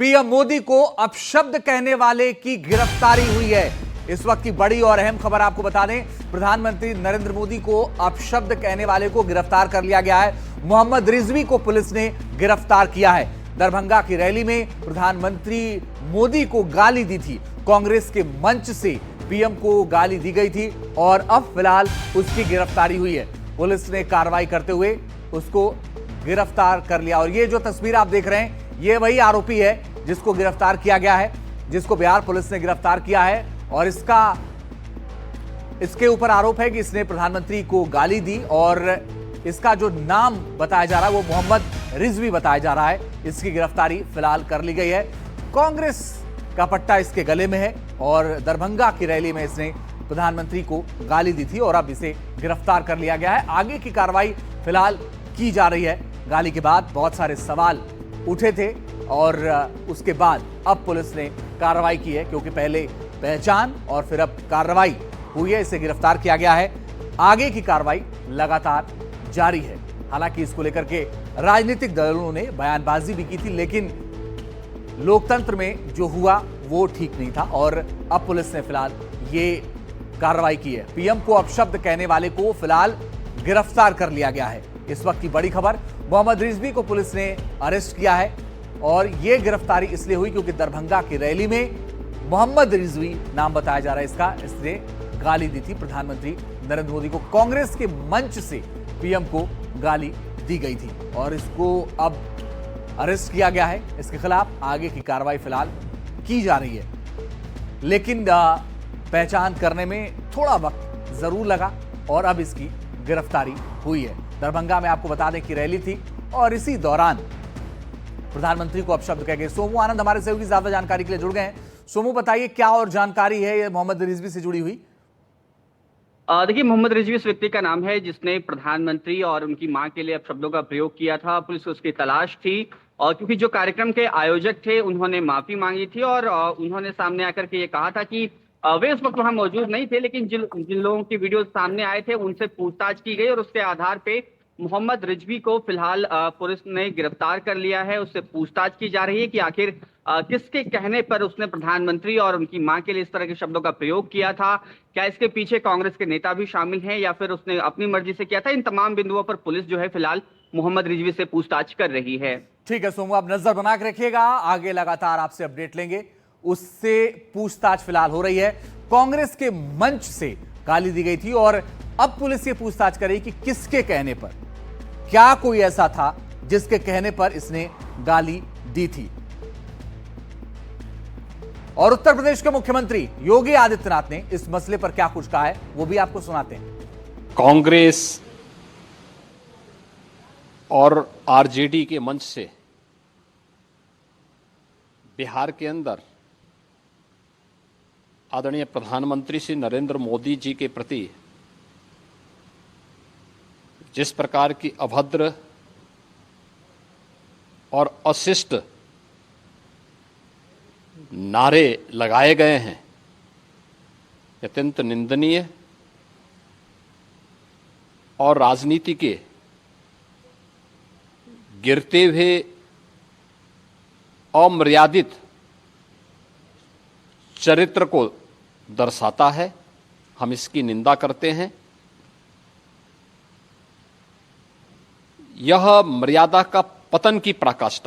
PM Modi को अपशब्द कहने वाले की गिरफ्तारी हुई है। इस वक्त की बड़ी और अहम खबर आपको बता दें, प्रधानमंत्री नरेंद्र मोदी को अपशब्द कहने वाले को गिरफ्तार कर लिया गया है। मोहम्मद रिजवी को पुलिस ने गिरफ्तार किया है। दरभंगा की रैली में प्रधानमंत्री मोदी को गाली दी थी। कांग्रेस के मंच से पीएम को गाली दी गई थी और अब फिलहाल उसकी गिरफ्तारी हुई है। पुलिस ने कार्रवाई करते हुए उसको गिरफ्तार कर लिया। और ये जो तस्वीर आप देख रहे हैं, ये वही आरोपी है जिसको गिरफ्तार किया गया है, जिसको बिहार पुलिस ने गिरफ्तार किया है। और इसके ऊपर आरोप है कि इसने प्रधानमंत्री को गाली दी और इसका जो नाम बताया जा रहा है वो मोहम्मद रिजवी बताया जा रहा है। इसकी गिरफ्तारी फिलहाल कर ली गई है। कांग्रेस का पट्टा इसके गले में है और दरभंगा की रैली में इसने प्रधानमंत्री को गाली दी थी और अब इसे गिरफ्तार कर लिया गया है। आगे की कार्रवाई फिलहाल की जा रही है। गाली के बाद बहुत सारे सवाल उठे थे और उसके बाद अब पुलिस ने कार्रवाई की है, क्योंकि पहले पहचान और फिर अब कार्रवाई हुई है। इसे गिरफ्तार किया गया है। आगे की कार्रवाई लगातार जारी है। हालांकि इसको लेकर के राजनीतिक दलों ने बयानबाजी भी की थी, लेकिन लोकतंत्र में जो हुआ वो ठीक नहीं था और अब पुलिस ने फिलहाल ये कार्रवाई की है। पीएम को अपशब्द कहने वाले को फिलहाल गिरफ्तार कर लिया गया है। इस वक्त की बड़ी खबर, मोहम्मद रिजवी को पुलिस ने अरेस्ट किया है और यह गिरफ्तारी इसलिए हुई क्योंकि दरभंगा की रैली में मोहम्मद रिजवी नाम बताया जा रहा है इसका, इसने गाली दी थी प्रधानमंत्री नरेंद्र मोदी को। कांग्रेस के मंच से पीएम को गाली दी गई थी और इसको अब अरेस्ट किया गया है। इसके खिलाफ आगे की कार्रवाई फिलहाल की जा रही है, लेकिन पहचान करने में थोड़ा वक्त जरूर लगा और अब इसकी गिरफ्तारी हुई है। दरभंगा में आपको बता दें कि रैली थी और इसी दौरान प्रधानमंत्री को अपशब्द कह गए। सोमू आनंद हमारे सहयोगी ज्यादा जानकारी के लिए जुड़ गए हैं। सोमू, बताइए क्या और जानकारी है ये मोहम्मद रिजवी से जुड़ी हुई? देखिए, मोहम्मद रिजवी उस व्यक्ति का नाम है जिसने प्रधानमंत्री और उनकी मां के लिए अपशब्दों का प्रयोग किया था। पुलिस को उसकी तलाश थी और क्योंकि जो कार्यक्रम के आयोजक थे उन्होंने माफी मांगी थी और उन्होंने सामने आकर के ये कहा था कि वे उस वक्त वहां मौजूद नहीं थे, लेकिन जिन लोगों की वीडियो सामने आए थे उनसे पूछताछ की गई और उसके आधार पे मोहम्मद रिजवी को फिलहाल पुलिस ने गिरफ्तार कर लिया है। उससे पूछताछ की जा रही है कि आखिर किसके कहने पर उसने प्रधानमंत्री और उनकी मां के लिए इस तरह के शब्दों का प्रयोग किया था। क्या इसके पीछे कांग्रेस के नेता भी शामिल हैं या फिर उसने अपनी मर्जी से किया था। इन तमाम बिंदुओं पर पुलिस जो है फिलहाल मोहम्मद रिजवी से पूछताछ कर रही है। ठीक है सोमू, आप नजर बना के रखिएगा, आगे लगातार आपसे अपडेट लेंगे। उससे पूछताछ फिलहाल हो रही है। कांग्रेस के मंच से गाली दी गई थी और अब पुलिस ये पूछताछ कर रही कि किसके कहने पर, क्या कोई ऐसा था जिसके कहने पर इसने गाली दी थी। और उत्तर प्रदेश के मुख्यमंत्री योगी आदित्यनाथ ने इस मसले पर क्या कुछ कहा है वो भी आपको सुनाते हैं। कांग्रेस और आरजेडी के मंच से बिहार के अंदर आदरणीय प्रधानमंत्री श्री नरेंद्र मोदी जी के प्रति जिस प्रकार की अभद्र और अशिष्ट नारे लगाए गए हैं, अत्यंत निंदनीय और राजनीति के गिरते हुए अमर्यादित चरित्र को दर्शाता है। हम इसकी निंदा करते हैं। यह मर्यादा का पतन की पराकाष्ठा